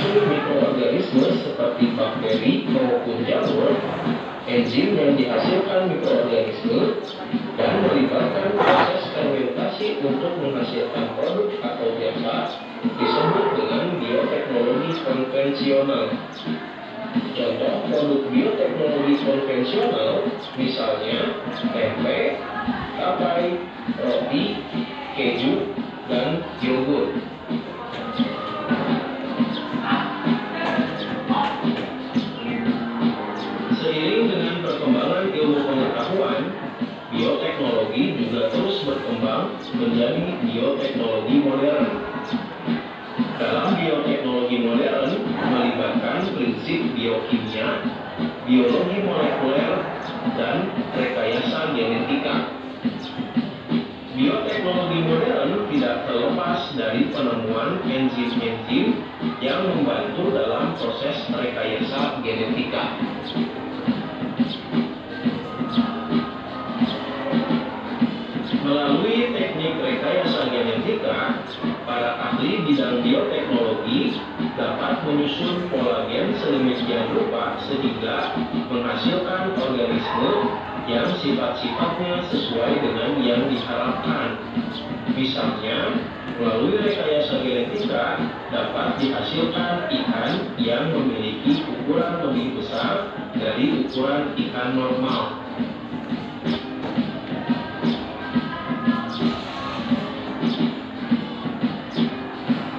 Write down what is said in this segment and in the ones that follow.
menyusun mikroorganisme seperti bakteri maupun jamur, enzim yang dihasilkan mikroorganisme, dan melibatkan proses fermentasi untuk menghasilkan produk atau jasa disebut dengan bioteknologi konvensional. Contoh produk bioteknologi konvensional misalnya tempe, tapai, roti, keju, dan yogurt. Seiring dengan perkembangan ilmu pengetahuan, bioteknologi juga terus berkembang menjadi bioteknologi modern. Dalam bioteknologi modern melibatkan prinsip biokimia, biologi molekuler, dan rekayasa genetika. Bioteknologi modern tidak terlepas dari penemuan enzim-enzim yang membantu dalam proses rekayasa genetika. Melalui teknik rekayasa genetika, para ahli bidang bioteknologi dapat menyusun kolagen sedemikian rupa sehingga menghasilkan organisme yang sifat-sifatnya sesuai dengan yang diharapkan. Misalnya, melalui rekayasa genetika dapat dihasilkan ikan yang memiliki ukuran lebih besar dari ukuran ikan normal.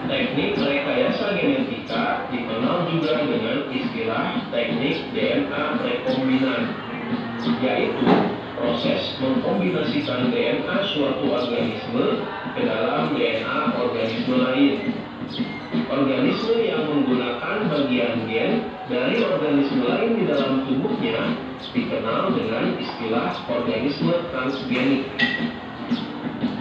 Teknik rekayasa genetika dikenal juga dengan istilah teknik DNA rekombinan, yaitu proses mengkombinasikan DNA suatu organisme ke dalam DNA organisme lain. Organisme yang menggunakan bagian gen dari organisme lain di dalam tubuhnya dikenal dengan istilah organisme transgenik.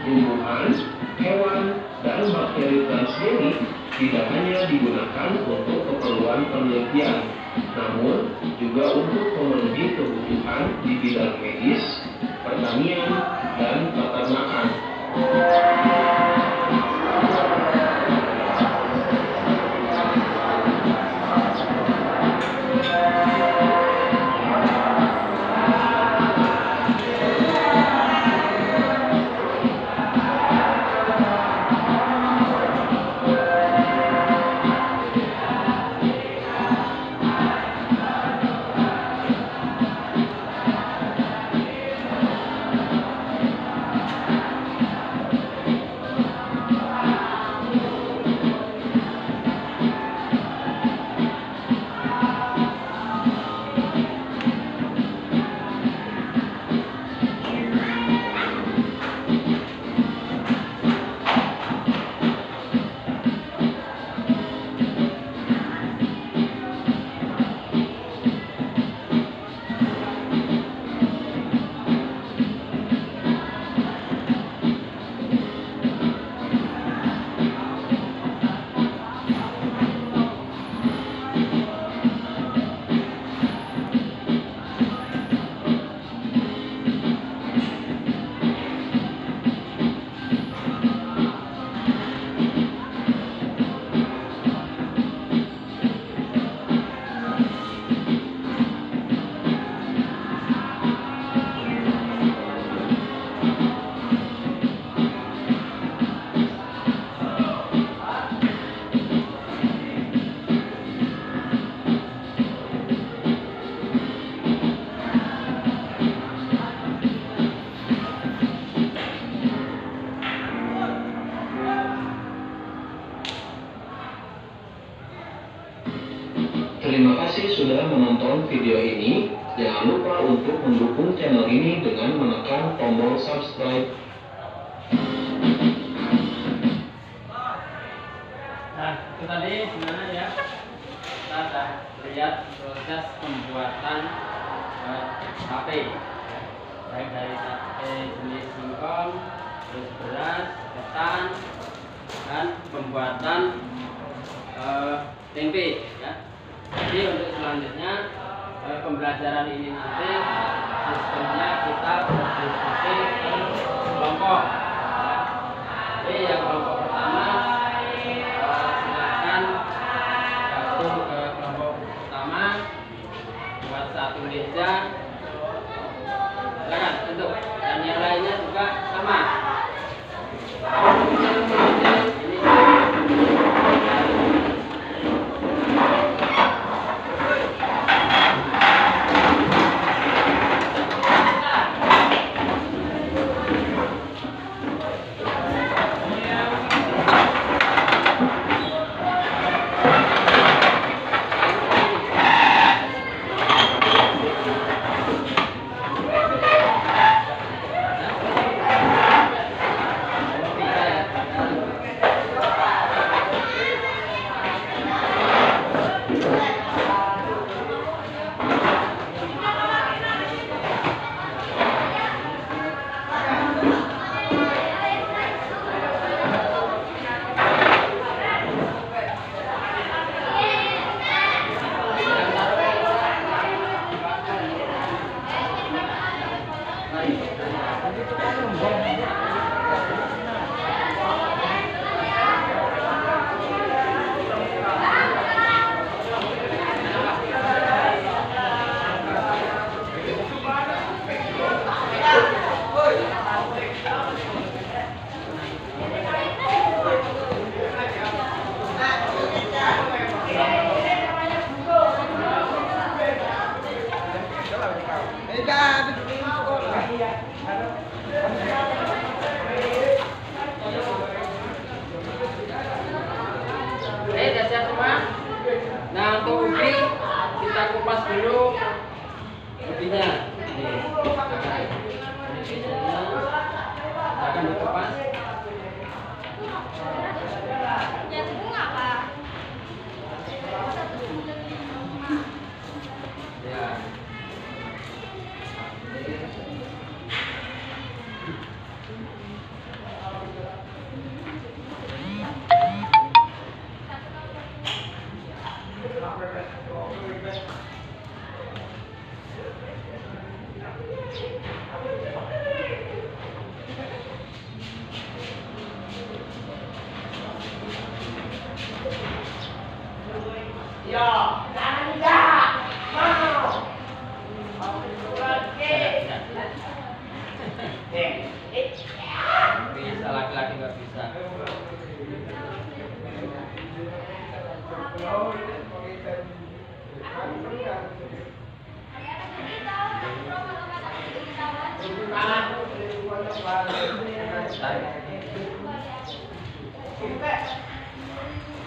Tumbuhan, hewan, dan bakteri transgenik tidak hanya digunakan untuk keperluan penelitian, namun juga untuk memenuhi kebutuhan di bidang medis, pertanian, dan peternakan. Terima kasih sudah menonton video ini. Jangan lupa untuk mendukung channel ini dengan menekan tombol subscribe. Nah, itu tadi gimana ya? Kita sudah lihat proses pembuatan tape, baik dari tape jenis singkong, terus beras, ketan, dan pembuatan tempe ya. Jadi untuk selanjutnya pembelajaran ini nanti sistemnya kita berdiskusi ke kelompok. Jadi yang kelompok pertama silakan dulu ubinya. Ini akan dikupas. Ya. Bisa, laki-laki nggak bisa.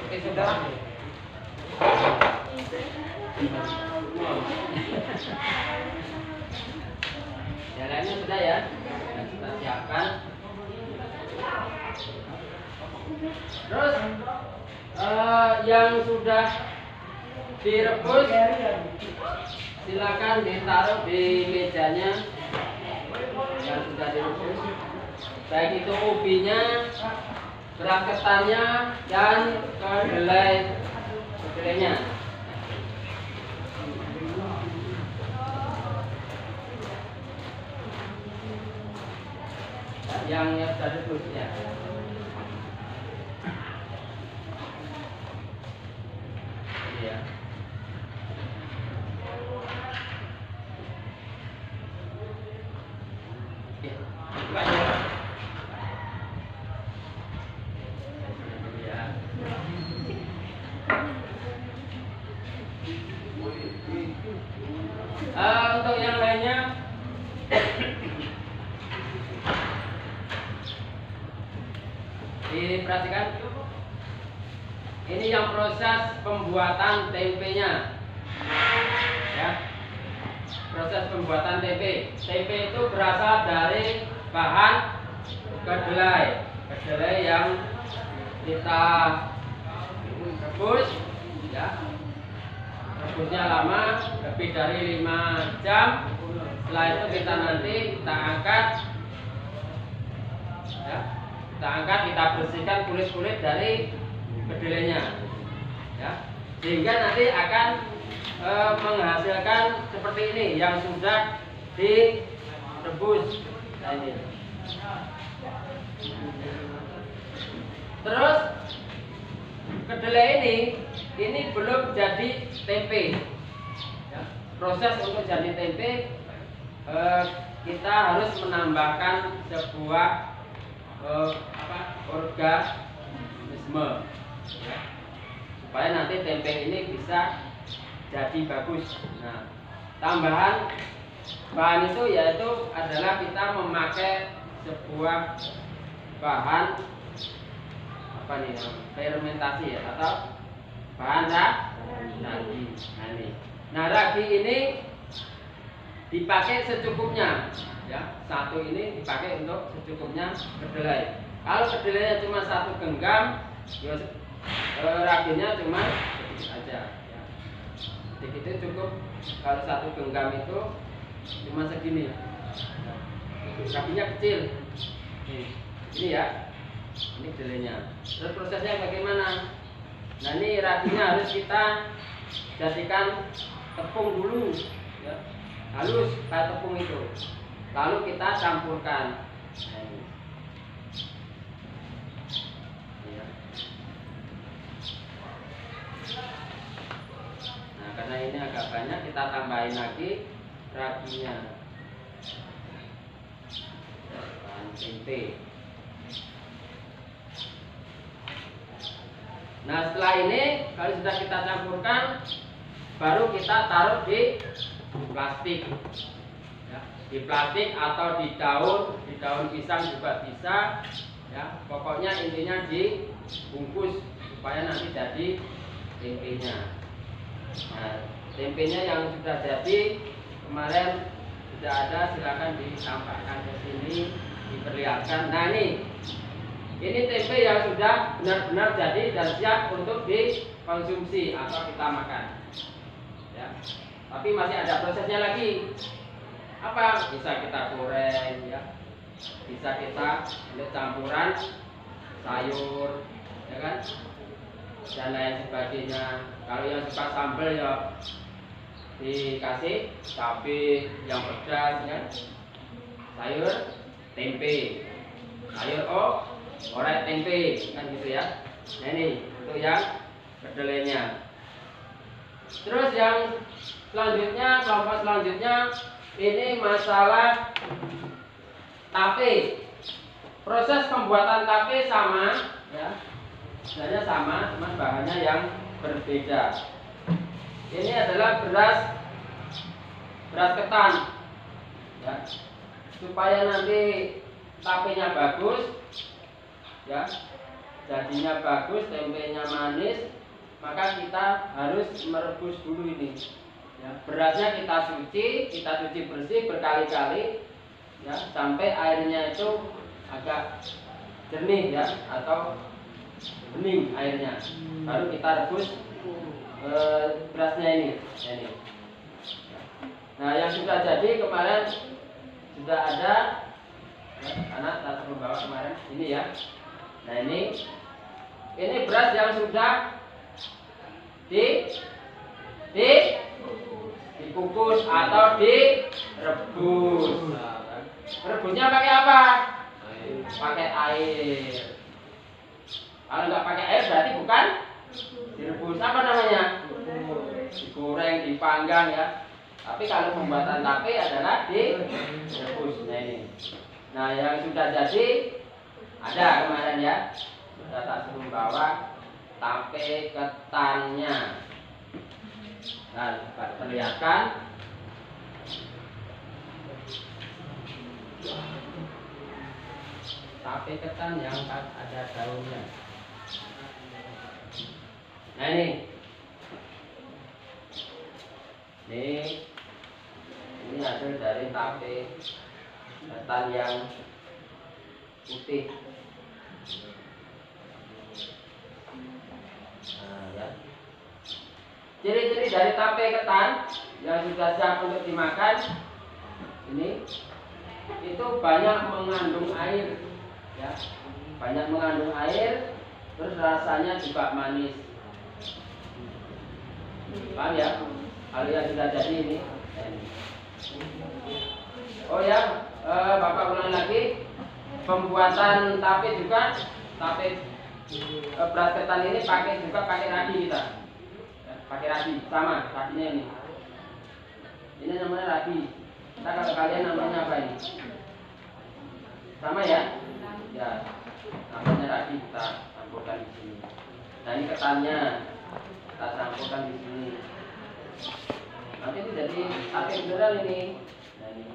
Oke, sudah. Yang lainnya sudah ya. Nah, kita siapkan. Terus yang sudah direbus silakan ditaruh di mejanya yang sudah direbus, baik itu ubinya, beras ketannya, dan kedelainya. Yang sudah direbus ya. Ya. Untuk yang lainnya diperhatikan. Ini yang proses pembuatan tempenya, ya. Proses pembuatan tempe. Tempe itu berasal dari bahan kedelai, kedelai yang kita rebus, ya. Rebusnya lama, lebih dari 5 jam. Setelah itu kita angkat, ya. Kita bersihkan kulit-kulit dari kedelainya, ya, sehingga nanti akan menghasilkan seperti ini yang sudah direbus. Nah, ini. Terus kedelai ini belum jadi tempe, ya. Proses untuk jadi tempe kita harus menambahkan sebuah organisme, ya, supaya nanti tempe ini bisa jadi bagus. Nah, tambahan bahan itu yaitu adalah kita memakai sebuah bahan fermentasi, ya, atau bahan ragi. Nah, ragi ini dipakai secukupnya, ya. Satu ini dipakai untuk secukupnya kedelai. Kalau kedelainya cuma 1 genggam, ya, raginya cuma sedikit aja, ya. Sedikit itu cukup. Kalau 1 genggam itu cuma segini, raginya kecil. Ini ya, ini kedelainya. Terus prosesnya bagaimana? Nah, ini raginya harus kita jadikan tepung dulu, ya. Halus kayak tepung itu, lalu kita campurkan. Nah, karena ini agak banyak, kita tambahin lagi raginya, bahan tempe. Nah, setelah ini kalau sudah kita campurkan, baru kita taruh di plastik, ya. Di plastik atau di daun pisang juga bisa, ya. Pokoknya intinya dibungkus supaya nanti jadi tempenya. Nah, tempenya yang sudah jadi kemarin sudah ada, silakan ditampakkan ke sini, diperlihatkan. Nah ini tempe yang sudah benar-benar jadi dan siap untuk dikonsumsi atau kita makan. Ya. Tapi masih ada prosesnya lagi. Apa? Bisa kita goreng, ya. Bisa kita untuk campuran sayur, ya kan? Dan lain sebagainya. Kalau yang suka sambal ya dikasih cabai yang pedas, ya. Sayur tempe, sayur orek tempe, kan gitu ya. Nah ini untuk yang kedelainya. Terus yang selanjutnya, kelompok selanjutnya ini masalah tape. Proses pembuatan tape sama, ya. Sebenarnya sama, cuma bahannya yang berbeda. Ini adalah beras ketan, ya. Supaya nanti tapenya bagus, ya, jadinya bagus, tempenya manis, maka kita harus merebus dulu ini. Ya, berasnya kita cuci bersih berkali-kali, ya, sampai airnya itu agak jernih, ya, atau bening airnya. Baru kita rebus berasnya ini. Nah, yang sudah jadi kemarin sudah ada, ya, anak tak membawa kemarin ini, ya. Nah ini beras yang sudah dikukus atau direbus. Rebusnya pakai apa? Pakai air. Kalau nggak pakai air berarti bukan direbus. Apa namanya? Digoreng, dipanggang, ya. Tapi kalau pembuatan tape adalah direbus. Nah ini. Nah yang sudah jadi ada kemarin, ya. Sudah tak suruh bawa tape ketannya. Nah, perlihatkan. Tape ketan yang ada daunnya. Nah ini hasil dari tape ketan yang putih. Nah, ya. Ciri-ciri dari tape ketan yang sudah siap untuk dimakan ini, itu banyak mengandung air, ya, banyak mengandung air, terus rasanya juga manis. Paham, ya? Kalau yang sudah jadi ini. Oh ya, Bapak ulang lagi, pembuatan tape juga, tape beras ketan ini pakai ragi kita. Pakai ragi, sama raginya ini. Ini namanya ragi. Nah, kalau kalian namanya apa ini? Sama, ya? Ya, namanya ragi, kita campurkan di sini. Nah ini ketannya kita campurkan di sini. Nanti itu jadi tape beneran ini. Nah ini.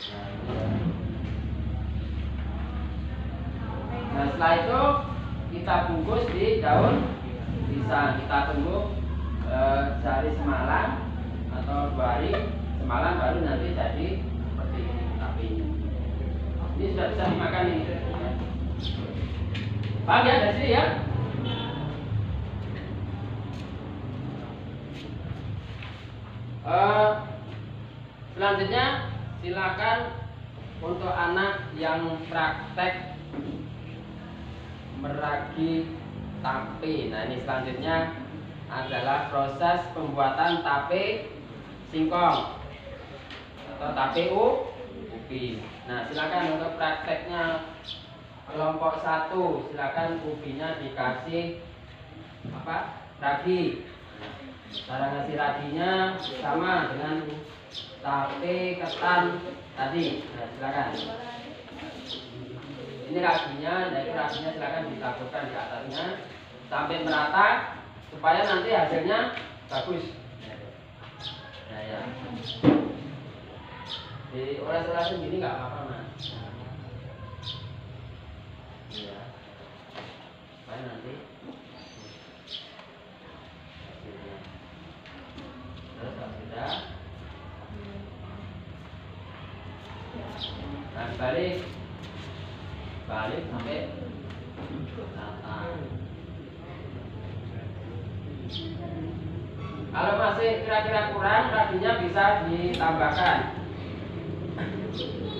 Nah, ini ya. Nah setelah itu kita bungkus di daun pisang. Kita tunggu sehari semalam atau 2 hari semalam, baru nanti jadi seperti ini tapenya. Ini sudah bisa dimakan ini. Paham, ya, dari sini, ya? Selanjutnya silakan untuk anak yang praktek meragi tape. Nah ini selanjutnya adalah proses pembuatan tape singkong atau tape ubi. Nah silakan untuk prakteknya kelompok 1, silakan ubinya dikasih apa? Ragi. Cara ngasih raginya sama dengan tape ketan tadi. Nah silakan. Ini raginya, nah itu raginya silakan ditaburkan di atasnya sampai merata supaya nanti hasilnya bagus. Nah ya, di oles-oles gini nggak apa-apa, Mas. Iya, supaya nanti masih kira-kira kurang, raginya bisa ditambahkan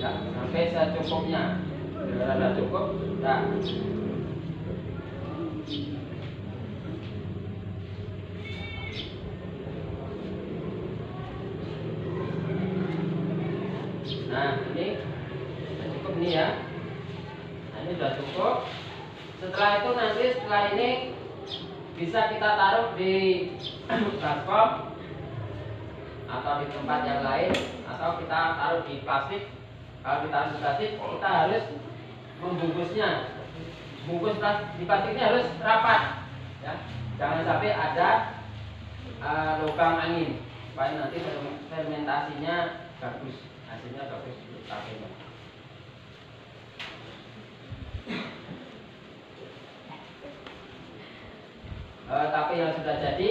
ya, sampai secukupnya. Bila sudah cukup, nah. Nah, ini sudah cukup nih ya. Nah, ini sudah cukup. Setelah itu nanti setelah ini bisa kita taruh di baskom atau di tempat yang lain, atau kita taruh di plastik. Kalau kita taruh di plastik, kita harus membungkusnya. Bungkus di plastiknya harus rapat ya. Jangan sampai ada lubang angin, supaya nanti fermentasinya bagus, hasilnya bagus untuk tapenya. Tape yang sudah jadi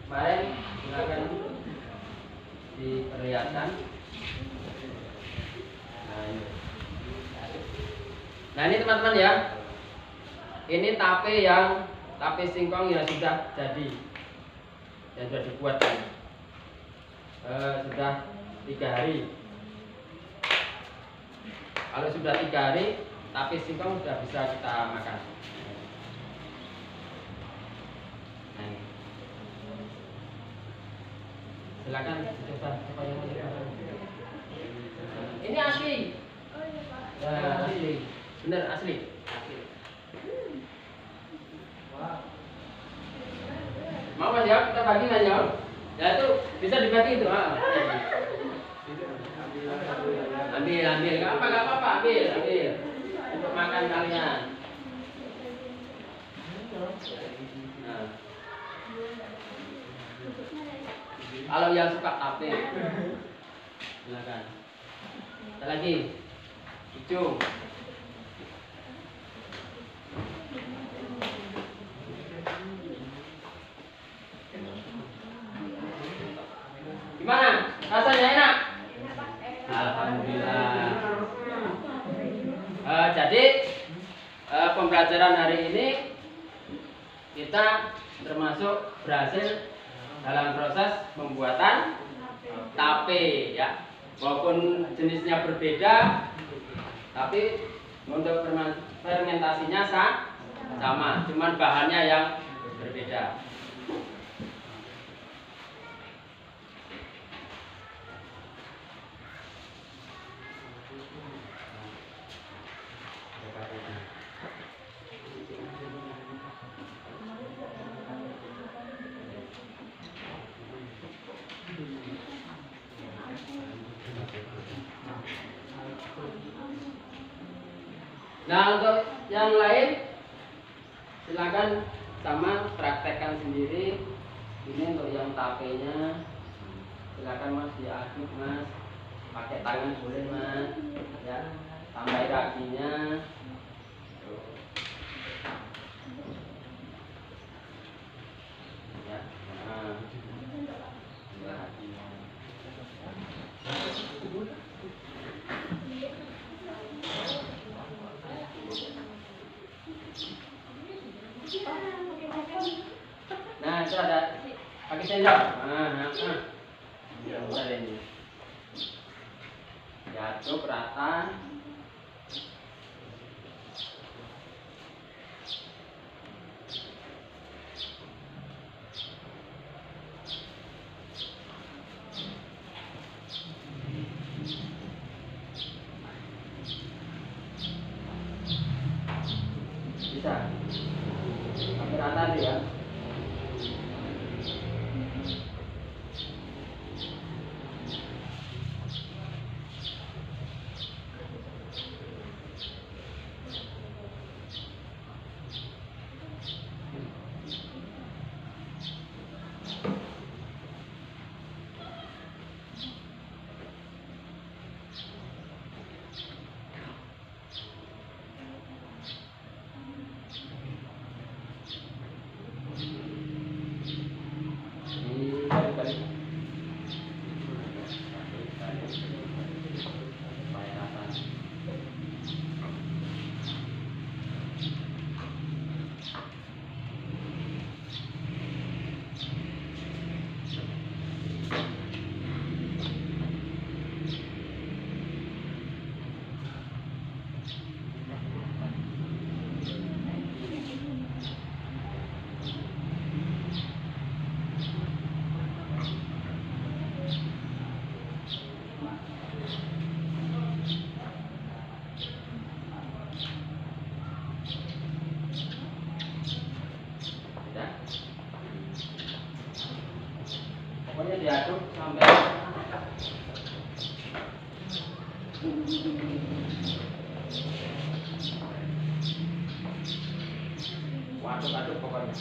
kemarin silakan diperlihatkan. Nah ini teman-teman ya, ini tape singkong yang sudah jadi, yang sudah dibuat sudah 3 hari. Kalau sudah 3 hari, tape singkong sudah bisa kita makan. Nah, silakan coba yang ini asli. Asli, bener asli. Mau Mas ya, kita bagi Mas ya. Ya itu bisa dibagi itu. Ambil, nggak apa-apa, ambil. Untuk makan kalian. Nah. Kalau yang suka tape, silakan. Ada lagi, hijau. Gimana? Rasanya enak? Alhamdulillah. Jadi pembelajaran hari ini kita termasuk berhasil dalam proses pembuatan tape ya. Walaupun jenisnya berbeda, tapi untuk fermentasinya sama, cuman bahannya yang berbeda. Nah untuk yang lain silakan sama praktekkan sendiri. Ini untuk yang tapenya, silakan Mas diaduk Mas, pakai tangan boleh Mas ya, tambah raginya. Ya, nah. Nah, itu ada pakai sendok. Ya, udah ini. Diaduk rata. Bisa. Hampir rata nih ya. diaduk sampai aduk-aduk pokoknya.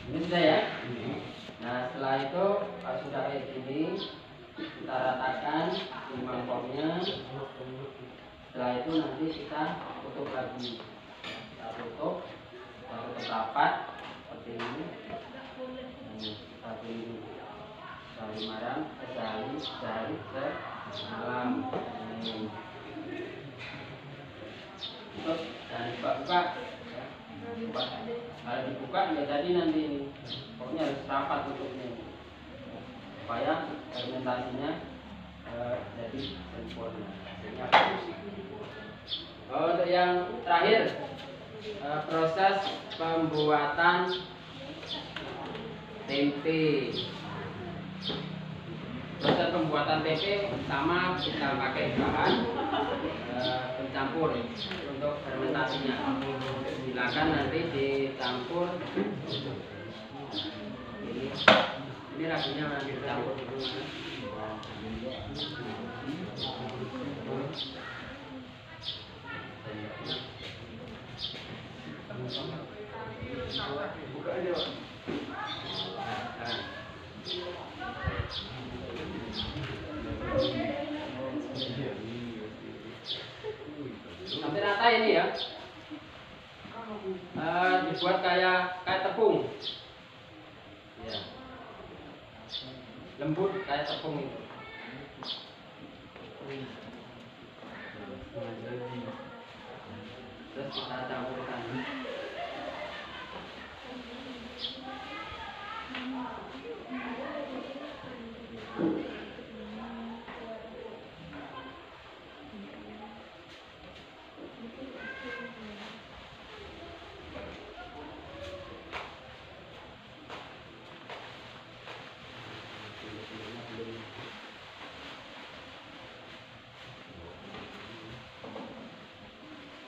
Ini sudah ya. Nah setelah itu pas sudah kayak gini kita ratakan di mangkoknya. Setelah itu nanti kita tutup lagi. Kita tutup rapat seperti ini. Kita beri sehari malam, sehari semalam. Terus jangan dibuka-buka. Kalau dibuka nggak jadi nanti ini. Pokoknya harus rapat tutupnya supaya fermentasinya jadi sempurna. Untuk yang terakhir proses pembuatan tempe. Proses pembuatan tempe sama kita pakai bahan pencampur untuk fermentasinya. Silakan nanti dicampur. Ini raginya nanti dicampur dulu. Buka aja, Pak. Sampai rata ini ya. Dibuat kayak tepung. Ya. Lembut kayak tepung itu. Terus kita campurkan.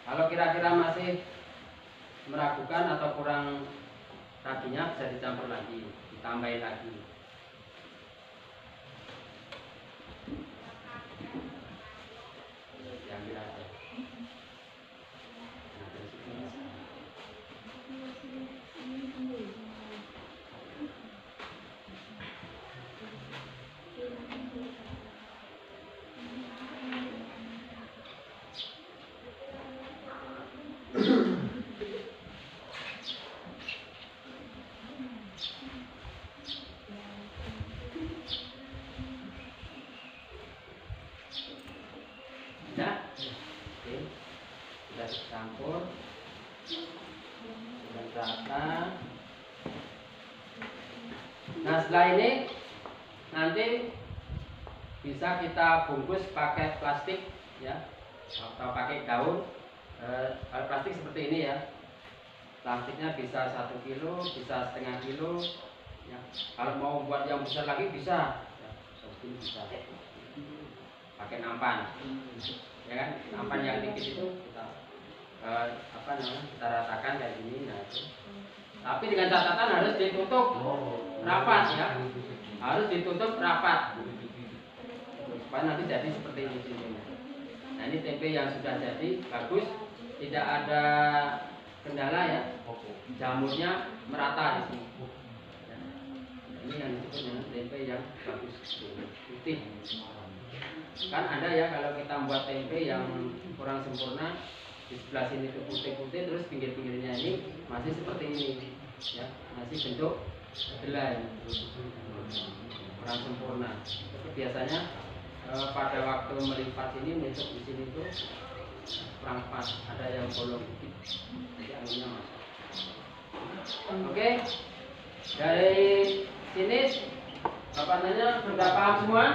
Kalau kira-kira masih meragukan atau kurang raginya bisa dicampur lagi, ditambahin lagi. Diambil aja. Sudah dicampur dengan rata. Nah, setelah ini nanti bisa kita bungkus pakai plastik ya, atau pakai daun. Kalau plastik seperti ini ya, plastiknya bisa 1 kilo, bisa setengah kilo ya. Kalau mau buat yang besar lagi bisa ya, bisa pakai nampan ya kan, nampan yang dikit itu kita kita ratakan kayak gini. Nah, itu. Tapi dengan catatan harus ditutup rapat ya, harus ditutup rapat supaya nanti jadi seperti ini tempenya. Nah, ini tempe yang sudah jadi bagus, tidak ada kendala ya, jamurnya merata di sini. Ya. Ini yang disebut dengan tempe yang bagus putih. Kan ada ya kalau kita buat tempe yang kurang sempurna, di sebelah sini itu putih-putih, terus pinggir-pinggirnya ini masih seperti ini ya, masih bentuk kedelai, kurang sempurna. Tapi biasanya pada waktu melipat ini, menusuk di sini itu kurang pas, ada yang bolong dikit, jadi anginnya masuk. Oke, dari sini Bapak nanya sudah paham semua?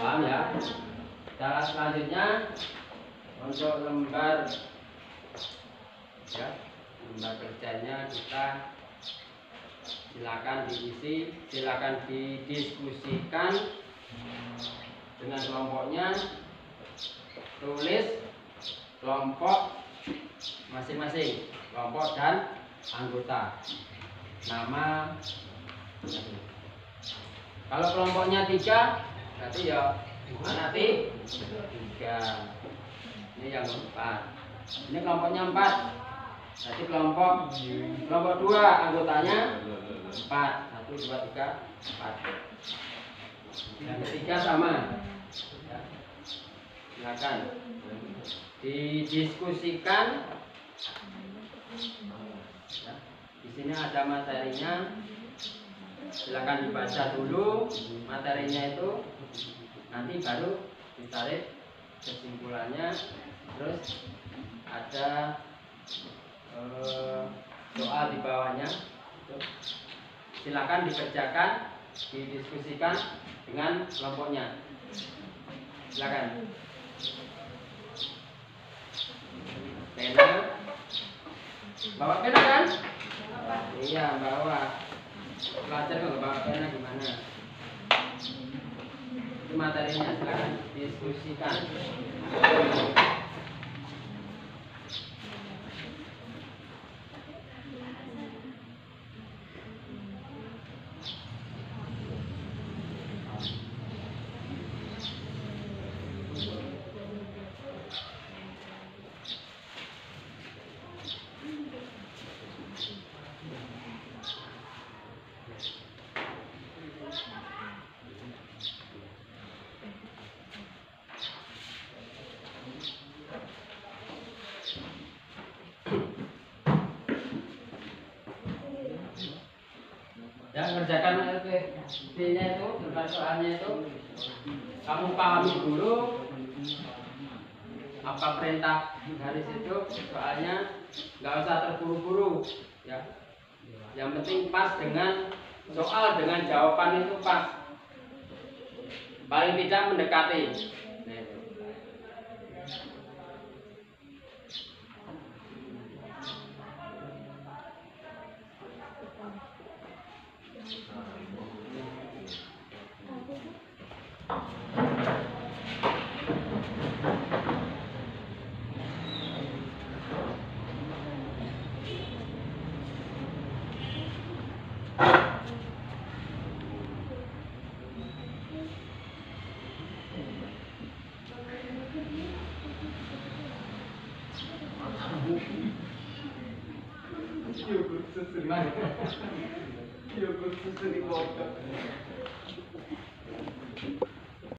Paham ya? Cara selanjutnya untuk lembar ya, lembar kerjanya kita silakan diisi, silakan didiskusikan dengan kelompoknya, tulis kelompok masing-masing, kelompok dan anggota, nama. Kalau kelompoknya 3, berarti ya anak 3. Ini yang 4. Ini kelompoknya 4. Berarti kelompok 2 anggotanya 4. 1, 2, 3, 4. Yang ketiga sama. Ya. Silakan didiskusikan. Ya. Di sini ada materinya. Silakan dibaca dulu materinya itu. Nanti baru ditarik kesimpulannya. Terus ada soal di bawahnya. Silakan dikerjakan, didiskusikan dengan kelompoknya. Silakan. Pena, bawa pena kan? Iya, bawa. Belajar kalau bawa pena gimana? Itu materinya, silakan diskusikan. Ya, kerjakan LPD-nya itu, lembar soalnya itu kamu pahami dulu apa perintah dari situ, soalnya nggak usah terburu-buru ya. Yang penting pas dengan soal, dengan jawaban itu pas, paling tidak mendekati. Nah, itu. Gimana? Yo, gue sering